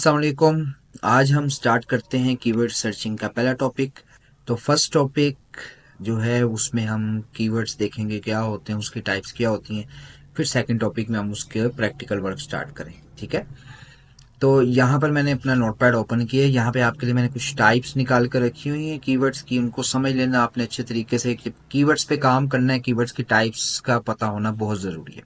अस्सलाम वालेकुम। आज हम स्टार्ट करते हैं कीवर्ड सर्चिंग का पहला टॉपिक। तो फर्स्ट टॉपिक जो है उसमें हम कीवर्ड्स देखेंगे क्या होते हैं, उसकी टाइप्स क्या होती हैं। फिर सेकंड टॉपिक में हम उसके प्रैक्टिकल वर्क स्टार्ट करें, ठीक है। तो यहाँ पर मैंने अपना नोटपैड ओपन किया है। यहाँ पे आपके लिए मैंने कुछ टाइप्स निकाल कर रखी हुई हैं कीवर्ड्स की, उनको समझ लेना आपने अच्छे तरीके से। कीवर्ड्स पे काम करना है, कीवर्ड्स की टाइप्स का पता होना बहुत ज़रूरी है।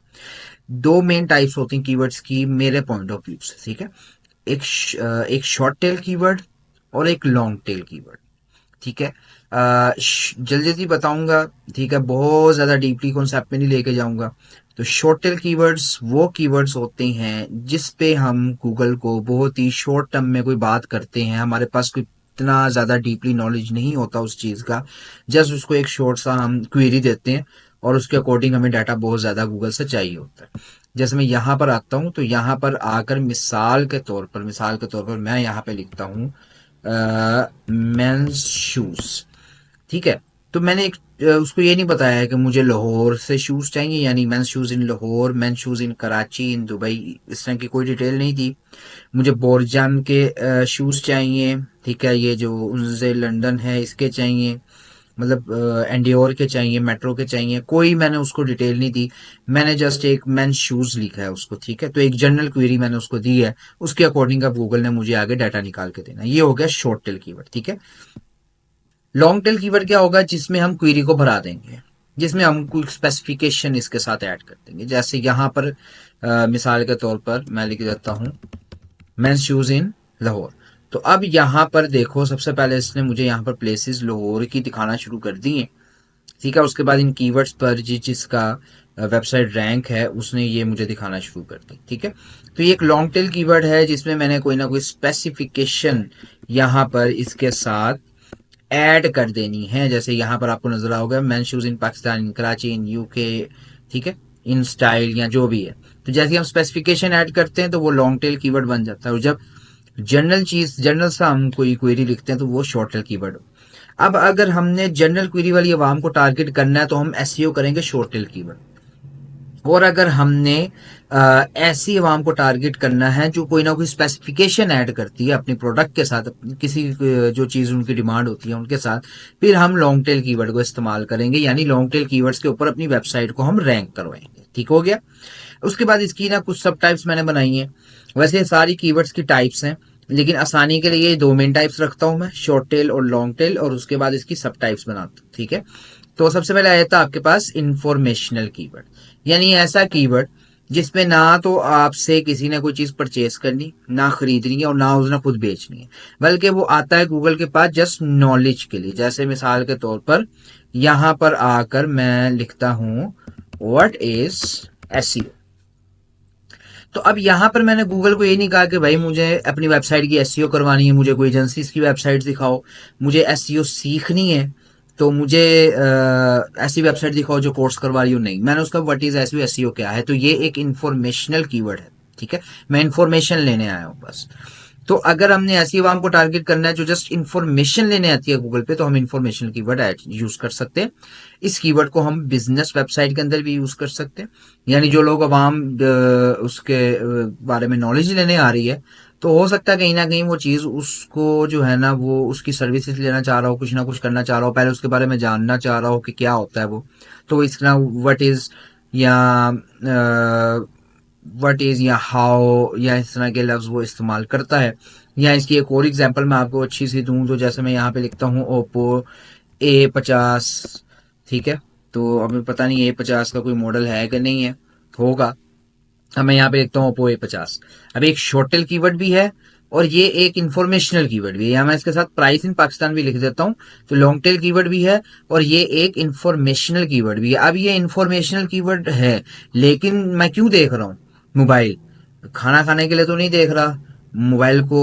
दो मेन टाइप्स होती हैं कीवर्ड्स की मेरे पॉइंट ऑफ व्यू से, ठीक है। एक शॉर्ट टेल कीवर्ड और एक लॉन्ग टेल कीवर्ड, ठीक है। जल्दी जल्दी बताऊंगा, ठीक है, बहुत ज्यादा डीपली कॉन्सेप्ट में नहीं लेके जाऊंगा। तो शॉर्ट टेल कीवर्ड्स वो कीवर्ड्स होते हैं जिस पे हम गूगल को बहुत ही शॉर्ट टर्म में कोई बात करते हैं, हमारे पास कोई इतना ज्यादा डीपली नॉलेज नहीं होता उस चीज का। जस्ट उसको एक शॉर्ट सा हम क्वेरी देते हैं और उसके अकॉर्डिंग हमें डाटा बहुत ज्यादा गूगल से चाहिए होता है। जैसे मैं यहाँ पर आता हूँ तो यहाँ पर आकर मिसाल के तौर पर मैं यहाँ पे लिखता हूँ मेंस शूज, ठीक है। तो मैंने उसको ये नहीं बताया है कि मुझे लाहौर से शूज चाहिए, यानी men's shoes in Lahore, men's shoes in Karachi, in Dubai, इस तरह की कोई डिटेल नहीं थी। मुझे बोरजान के शूज चाहिए, ठीक है, ये जो उनसे लंदन है इसके चाहिए, मतलब एंडियोर के चाहिए, मेट्रो के चाहिए, कोई मैंने उसको डिटेल नहीं दी। मैंने जस्ट एक मेंस शूज लिखा है उसको, ठीक है। तो एक जनरल क्वेरी मैंने उसको दी है, उसके अकॉर्डिंग अब गूगल ने मुझे आगे डाटा निकाल के देना। ये हो गया शॉर्ट टेल कीवर्ड, ठीक है। लॉन्ग टेल कीवर्ड क्या होगा, जिसमें हम क्वेरी को भरा देंगे, जिसमें हम कोई स्पेसिफिकेशन इसके साथ ऐड कर देंगे। जैसे यहाँ पर मिसाल के तौर पर मैं लिख देता हूँ मेंस शूज इन लाहौर। तो अब यहाँ पर देखो, सबसे पहले इसने मुझे यहाँ पर प्लेसेस लाहौर की दिखाना शुरू कर दी है, ठीक है। उसके बाद इन कीवर्ड्स पर जिसका वेबसाइट रैंक है उसने ये मुझे दिखाना शुरू कर दी, ठीक है। तो ये एक लॉन्ग टेल कीवर्ड है जिसमें मैंने कोई ना कोई स्पेसिफिकेशन यहाँ पर इसके साथ ऐड कर देनी है। जैसे यहाँ पर आपको नजर आओगे main shoes in Pakistan, in Karachi, in UK, ठीक है, इन स्टाइल या जो भी है। तो जैसे हम स्पेसिफिकेशन ऐड करते हैं तो वो लॉन्ग टेल कीवर्ड बन जाता है, और जब जनरल सा हम कोई क्वेरी लिखते हैं तो वो शॉर्ट टेल कीवर्ड। अब अगर हमने जनरल क्वेरी वाली आवाम को टारगेट करना है तो हम एसईओ करेंगे शॉर्ट टेल कीवर्ड। और अगर हमने ऐसी आवाम को टारगेट करना है जो कोई ना कोई स्पेसिफिकेशन ऐड करती है अपने प्रोडक्ट के साथ, किसी जो चीज उनकी डिमांड होती है उनके साथ, फिर हम लॉन्ग टेल कीवर्ड को इस्तेमाल करेंगे, यानी लॉन्ग टेल कीवर्ड्स के ऊपर अपनी वेबसाइट को हम रैंक करवाएंगे, ठीक हो गया। उसके बाद इसकी ना कुछ सब टाइप्स मैंने बनाई हैं। वैसे सारी कीवर्ड्स की टाइप्स हैं, लेकिन आसानी के लिए ये दो मेन टाइप्स रखता हूं मैं, शॉर्ट टेल और लॉन्ग टेल, और उसके बाद इसकी सब टाइप्स बनाता हूं, ठीक है। तो सबसे पहले आया था आपके पास इंफॉर्मेशनल कीवर्ड, यानी ऐसा कीवर्ड जिसमें ना तो आपसे किसी ने कोई चीज परचेज करनी, ना खरीदनी है, और ना उसने खुद बेचनी है, बल्कि वो आता है गूगल के पास जस्ट नॉलेज के लिए। जैसे मिसाल के तौर पर यहां पर आकर मैं लिखता हूं व्हाट इज एसईओ। तो अब यहाँ पर मैंने गूगल को ये नहीं कहा कि भाई मुझे अपनी वेबसाइट की एसईओ करवानी है, मुझे कोई एजेंसी की वेबसाइट दिखाओ, मुझे एसईओ सीखनी है तो मुझे ऐसी वेबसाइट दिखाओ जो कोर्स करवा रही हो। नहीं, मैंने उसका व्हाट इज एसईओ, एसईओ क्या है, तो ये एक इंफॉर्मेशनल कीवर्ड है, ठीक है। मैं इंफॉर्मेशन लेने आया हूँ बस। तो अगर हमने ऐसी आवाम को टारगेट करना है जो जस्ट इन्फॉर्मेशन लेने आती है गूगल पे, तो हम इन्फॉर्मेशन कीवर्ड यूज कर सकते हैं। इस कीवर्ड को हम बिजनेस वेबसाइट के अंदर भी यूज कर सकते हैं, यानी जो लोग अवाम उसके बारे में नॉलेज लेने आ रही है, तो हो सकता है कहीं ना कहीं वो चीज उसको जो है ना, वो उसकी सर्विसेज लेना चाह रहा हो, कुछ ना कुछ करना चाह रहा हो, पहले उसके बारे में जानना चाह रहा हो कि क्या होता है वो। तो इस तरह व्हाट इज या व्हाट इज या हाउ या इस तरह के लफ्ज वो इस्तेमाल करता है। या इसकी एक और एग्जांपल मैं आपको अच्छी सी दूं तो जैसे मैं यहाँ पे लिखता हूँ ओप्पो A50, ठीक है। तो अभी पता नहीं A50 का कोई मॉडल है कि नहीं है, होगा। अब मैं यहाँ पे लिखता हूँ ओप्पो A50। अब एक शॉर्ट टेल कीवर्ड भी है और ये एक इंफॉर्मेशनल कीवर्ड भी है, या मैं इसके साथ प्राइस इन पाकिस्तान भी लिख देता हूँ। तो लॉन्ग टेल कीवर्ड भी है और ये एक इंफॉर्मेशनल कीवर्ड भी है। अब ये इंफॉर्मेशनल कीवर्ड है, लेकिन मैं क्यों देख रहा हूँ मोबाइल, खाना खाने के लिए तो नहीं देख रहा। मोबाइल को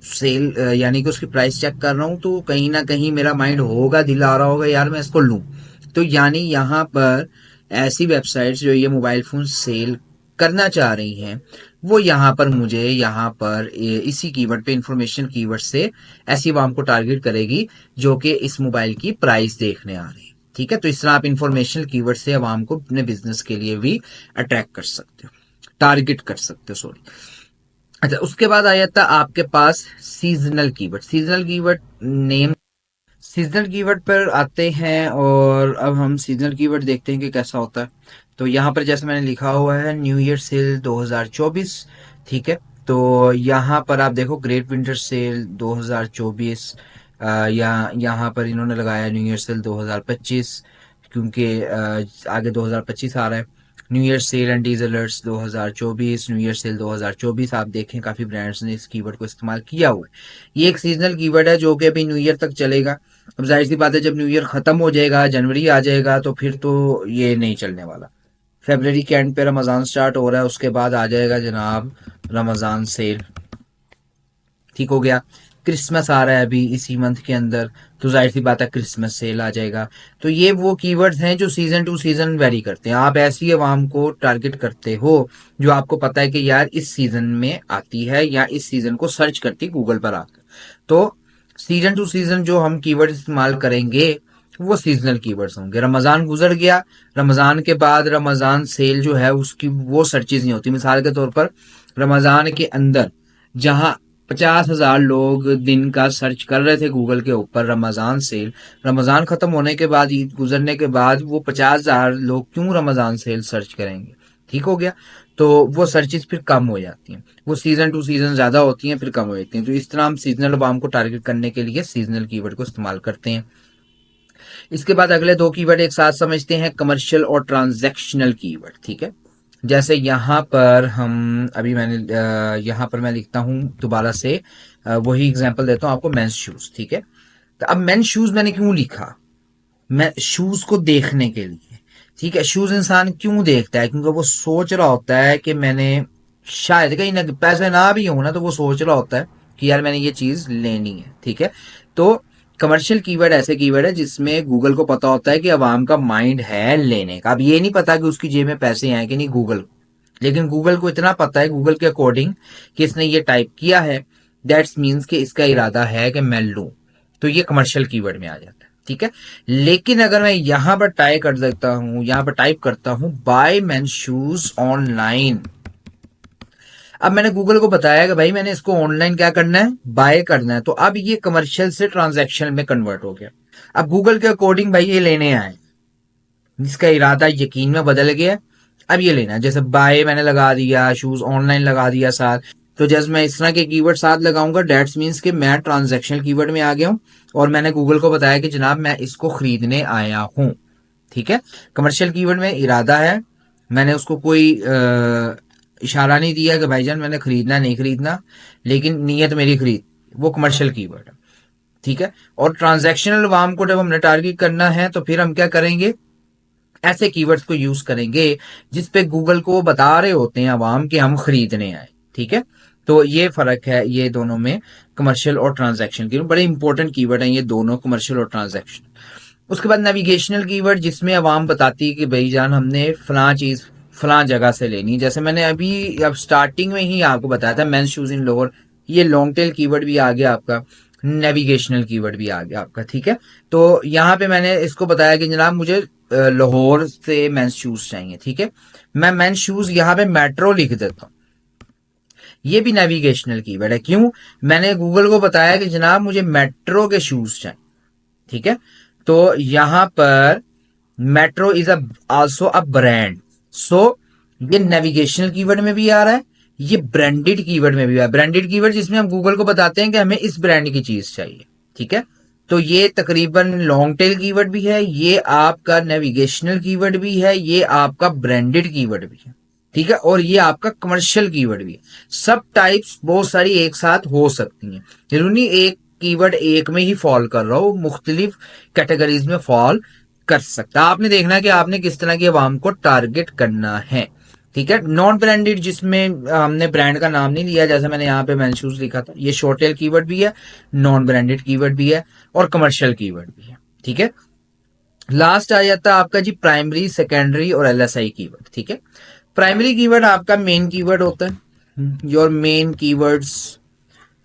सेल यानी कि उसकी प्राइस चेक कर रहा हूँ, तो कहीं ना कहीं मेरा माइंड होगा, दिल आ रहा होगा यार मैं इसको लूं। तो यानी यहाँ पर ऐसी वेबसाइट्स जो ये मोबाइल फोन सेल करना चाह रही हैं, वो यहाँ पर मुझे यहाँ पर इसी कीवर्ड पे, इंफॉर्मेशन कीवर्ड से ऐसी आवाम को टारगेट करेगी जो कि इस मोबाइल की प्राइस देखने आ रही है, ठीक है। तो इस तरह आप इंफॉर्मेशनल कीवर्ड से आवाम को अपने बिजनेस के लिए भी अट्रैक्ट कर सकते हो, टारगेट कर सकते हो, सॉरी। अच्छा, उसके बाद आ जाता है आपके पास seasonal keyword. Seasonal keyword name, seasonal keyword पर आते हैं और अब हम सीजनल कीवर्ड देखते हैं कि कैसा होता है। तो यहाँ पर जैसे मैंने लिखा हुआ है न्यू ईयर सेल 2024, ठीक है। तो यहाँ पर आप देखो ग्रेट विंटर सेल 2024, या यहाँ पर इन्होंने लगाया न्यू ईयर सेल 2025, क्योंकि आगे 2025 आ रहा है। New year sale and deals alerts 2024, new year sale 2024, आप देखें काफी ब्रांड्स ने इस कीवर्ड को इस्तेमाल किया हुआ है। ये एक सीजनल कीवर्ड है जो कि अभी न्यू ईयर तक चलेगा। अब जाहिर सी बात है जब न्यू ईयर खत्म हो जाएगा, जनवरी आ जाएगा, तो फिर तो ये नहीं चलने वाला। फरवरी के एंड पे रमजान स्टार्ट हो रहा है, उसके बाद आ जाएगा जनाब रमजान सेल, ठीक हो गया। क्रिसमस आ रहा है अभी इसी मंथ के अंदर, तो जाहिर सी बात है क्रिसमस सेल आ जाएगा। तो ये वो कीवर्ड्स हैं जो सीजन टू सीजन वेरी करते हैं। आप ऐसी अवाम को टारगेट करते हो जो आपको पता है कि यार इस सीजन में आती है या इस सीजन को सर्च करती गूगल पर आकर। तो सीजन टू सीजन जो हम कीवर्ड इस्तेमाल करेंगे वो सीजनल कीवर्ड्स होंगे। रमजान गुजर गया, रमजान के बाद रमजान सेल जो है उसकी वो सर्चेज नहीं होती। मिसाल के तौर पर रमजान के अंदर जहां 50,000 लोग दिन का सर्च कर रहे थे गूगल के ऊपर रमजान सेल, रमजान खत्म होने के बाद, ईद गुजरने के बाद वो 50,000 लोग क्यों रमजान सेल सर्च करेंगे, ठीक हो गया। तो वो सर्चेस फिर कम हो जाती हैं, वो सीजन टू सीजन ज्यादा होती हैं फिर कम हो जाती हैं। तो इस तरह हम सीजनल अवाम को टारगेट करने के लिए सीजनल कीवर्ड को इस्तेमाल करते हैं। इसके बाद अगले दो कीवर्ड एक साथ समझते हैं, कमर्शियल और ट्रांजैक्शनल कीवर्ड, ठीक है। जैसे यहाँ पर हम अभी मैंने यहाँ पर मैं लिखता हूँ दोबारा से, वही एग्जांपल देता हूँ आपको, मेंस शूज, ठीक है। तो अब मेंस शूज मैंने क्यों लिखा, मैं शूज को देखने के लिए, ठीक है। शूज इंसान क्यों देखता है, क्योंकि वो सोच रहा होता है कि मैंने शायद कहीं ना पैसे ना भी हो ना, तो वो सोच रहा होता है कि यार मैंने ये चीज लेनी है, ठीक है। तो कमर्शियल कीवर्ड ऐसे कीवर्ड है जिसमें गूगल को पता होता है कि अवाम का माइंड है लेने का। अब ये नहीं पता कि उसकी जेब में पैसे हैं कि नहीं गूगल को, लेकिन गूगल को इतना पता है, गूगल के अकॉर्डिंग, कि इसने ये टाइप किया है, दैट्स मीन्स कि इसका इरादा है कि मैं लूं। तो ये कमर्शियल कीवर्ड में आ जाता है, ठीक है। लेकिन अगर मैं यहां पर टाइप कर देता हूं, यहां पर टाइप करता हूं बाय मेन शूज ऑनलाइन, अब मैंने गूगल को बताया कि भाई मैंने इसको ऑनलाइन क्या करना है, बाय करना है, तो अब ये कमर्शियल से ट्रांजैक्शन में कन्वर्ट हो गया। अब गूगल के अकॉर्डिंग भाई ये लेने आए, जिसका इरादा यकीन में बदल गया, अब ये लेना है। जैसे बाय मैंने लगा दिया, शूज ऑनलाइन लगा दिया साथ, तो जैसे मैं इस तरह के कीवर्ड साथ लगाऊंगा, डेट्स मीन्स कि मैं ट्रांजैक्शनल कीवर्ड में आ गया हूं और मैंने गूगल को बताया कि जनाब मैं इसको खरीदने आया हूं, ठीक है। कमर्शियल कीवर्ड में इरादा है, मैंने उसको कोई इशारा नहीं दिया कि भाईजान मैंने खरीदना नहीं खरीदना, लेकिन नीयत मेरी खरीद, वो कमर्शियल कीवर्ड है, ठीक है। और ट्रांजैक्शनल वाम को जब हमने टारगेट करना है तो फिर हम क्या करेंगे, ऐसे कीवर्ड्स को यूज करेंगे जिसपे गूगल को बता रहे होते हैं अवाम कि हम खरीदने आए, ठीक है। तो ये फर्क है ये दोनों में, कमर्शियल और ट्रांजैक्शन की। बड़े इंपॉर्टेंट कीवर्ड हैं ये दोनों, कमर्शियल और ट्रांजैक्शन। उसके बाद नेविगेशनल कीवर्ड, जिसमें अवाम बताती है कि भाई जान हमने फलां चीज फलां जगह से लेनी। जैसे मैंने अभी अब स्टार्टिंग में ही आपको बताया था मेंस शूज इन लोअर, ये लॉन्ग टेल कीवर्ड भी आ गया आपका, नेविगेशनल कीवर्ड भी आ गया आपका, ठीक है। तो यहाँ पे मैंने इसको बताया कि जनाब मुझे लाहौर से मेंस शूज चाहिए, ठीक है। मैं मेंस शूज यहाँ पे मेट्रो लिख देता हूँ, ये भी नेविगेशनल कीवर्ड है। क्यों, मैंने गूगल को बताया कि जनाब मुझे मेट्रो के शूज चाहिए, ठीक है। तो यहां पर metro is also a brand, so ये नेविगेशनल कीवर्ड में भी आ रहा है, ये ब्रांडेड कीवर्ड में भी आ रहा है। ब्रांडेड कीवर्ड जिसमें हम गूगल को बताते हैं कि हमें इस ब्रांड की चीज चाहिए, ठीक है। तो ये तकरीबन लॉन्ग टेल कीवर्ड भी है, ये आपका नेविगेशनल कीवर्ड भी है, ये आपका ब्रांडेड कीवर्ड भी है, ठीक है। और ये आपका कमर्शियल कीवर्ड भी है। सब टाइप्स बहुत सारी एक साथ हो सकती हैं, जरूरी नहीं एक कीवर्ड एक में ही फॉल कर रहा हो, मुख्तलिफ कैटेगरीज में फॉल कर सकता है। आपने देखना है कि आपने किस तरह की आवाम को टारगेट करना है, ठीक है। नॉन ब्रांडेड, जिसमें हमने ब्रांड का नाम नहीं लिया, जैसे मैंने यहाँ पे मेंशूज लिखा था, ये शॉर्ट टेल कीवर्ड भी है, नॉन ब्रांडेड कीवर्ड भी है और कमर्शियल कीवर्ड भी है, ठीक है। लास्ट आ जाता है आपका जी प्राइमरी, सेकेंडरी और एलएसआई कीवर्ड, ठीक है। प्राइमरी कीवर्ड आपका मेन कीवर्ड होता है, योर मेन कीवर्ड्स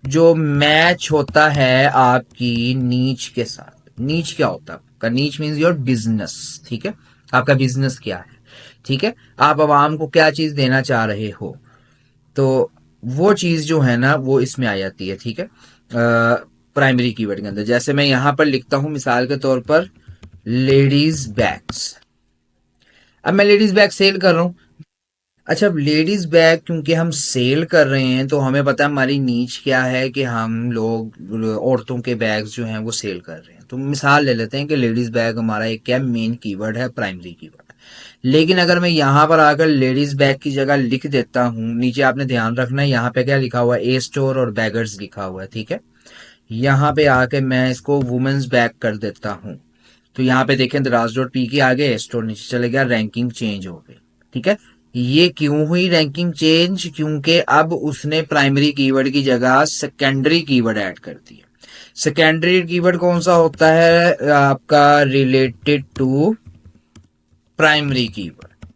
जो मैच होता है आपकी नीच के साथ। नीच क्या होता है आपका, नीच मीन्स योर बिजनेस, ठीक है। आपका बिजनेस क्या है, ठीक है, आप आवाम को क्या चीज देना चाह रहे हो। तो वो चीज जो है ना वो इसमें आ जाती है, ठीक है, प्राइमरी कीवर्ड के अंदर। जैसे मैं यहां पर लिखता हूं मिसाल के तौर पर लेडीज बैग्स। अब मैं लेडीज बैग सेल कर रहा हूँ। अच्छा, अब लेडीज बैग क्योंकि हम सेल कर रहे हैं तो हमें पता है हमारी नीच क्या है, कि हम लोग औरतों के बैग्स जो हैं वो सेल कर रहे हैं। तो मिसाल ले लेते हैं कि लेडीज बैग हमारा एक क्या मेन कीवर्ड है, प्राइमरी कीवर्ड। लेकिन अगर मैं यहाँ पर आकर लेडीज बैग की जगह लिख देता हूँ, नीचे आपने ध्यान रखना है यहाँ पे क्या लिखा हुआ है, ए स्टोर और बैगर्स लिखा हुआ है, ठीक है। यहाँ पे आके मैं इसको वुमेन्स बैग कर देता हूँ। तो यहाँ पे देखें दराज डॉट पी के आगे स्टोर नीचे चले गया, रैंकिंग चेंज हो गई, ठीक है। ये क्यों हुई रैंकिंग चेंज? क्योंकि अब उसने प्राइमरी कीवर्ड की जगह सेकेंडरी कीवर्ड ऐड कर दिया। सेकेंडरी कीवर्ड कौन सा होता है आपका? रिलेटेड टू प्राइमरी कीवर्ड,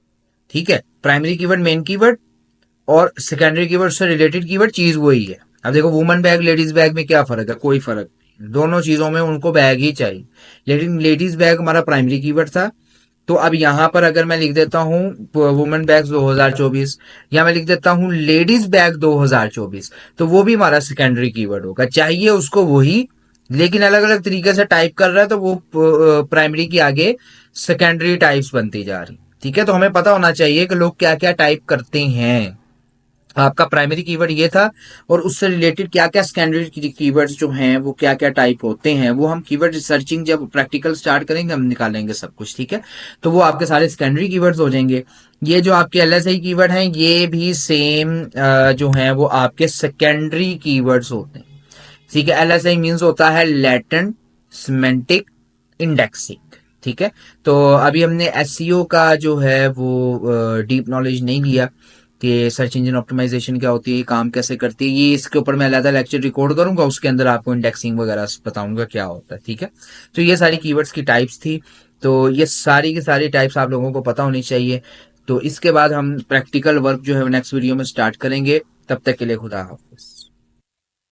ठीक है। प्राइमरी कीवर्ड मेन कीवर्ड, और सेकेंडरी कीवर्ड से रिलेटेड कीवर्ड चीज वही है। अब देखो वुमन बैग लेडीज बैग में क्या फर्क है? कोई फर्क नहीं, दोनों चीजों में उनको बैग ही चाहिए। लेकिन लेडीज बैग हमारा प्राइमरी कीवर्ड था। तो अब यहां पर अगर मैं लिख देता हूं वुमेन बैग्स 2024, या मैं लिख देता हूं लेडीज बैग 2024, तो वो भी हमारा सेकेंडरी कीवर्ड होगा। चाहिए उसको वही, लेकिन अलग अलग तरीके से टाइप कर रहा है, तो वो प्राइमरी की आगे सेकेंडरी टाइप्स बनती जा रही, ठीक है। तो हमें पता होना चाहिए कि लोग क्या क्या टाइप करते हैं। आपका प्राइमरी कीवर्ड ये था, और उससे रिलेटेड क्या क्या सेकेंडरी कीवर्ड्स जो हैं वो क्या क्या टाइप होते हैं, वो हम कीवर्ड रिसर्चिंग जब प्रैक्टिकल स्टार्ट करेंगे हम निकालेंगे सब कुछ, ठीक है। तो वो आपके सारे सेकेंडरी कीवर्ड्स हो जाएंगे। ये जो आपके एलएसआई कीवर्ड हैं ये भी सेम जो हैं वो आपके सेकेंडरी कीवर्ड्स होते हैं, ठीक है। एलएसआई मीन्स होता है लेटेंट सिमेंटिक इंडेक्सिंग, ठीक है। तो अभी हमने एसईओ का जो है वो डीप नॉलेज नहीं लिया कि सर्च इंजन ऑप्टिमाइजेशन क्या होती है, काम कैसे करती है। ये इसके ऊपर मैं अलग लेक्चर रिकॉर्ड करूंगा, उसके अंदर आपको इंडेक्सिंग वगैरह बताऊंगा क्या होता है, ठीक है। तो ये सारी कीवर्ड्स की टाइप्स थी। तो ये सारी की सारी टाइप्स आप लोगों को पता होनी चाहिए। तो इसके बाद हम प्रैक्टिकल वर्क जो है नेक्स्ट वीडियो में स्टार्ट करेंगे। तब तक के लिए खुदा हाफिज।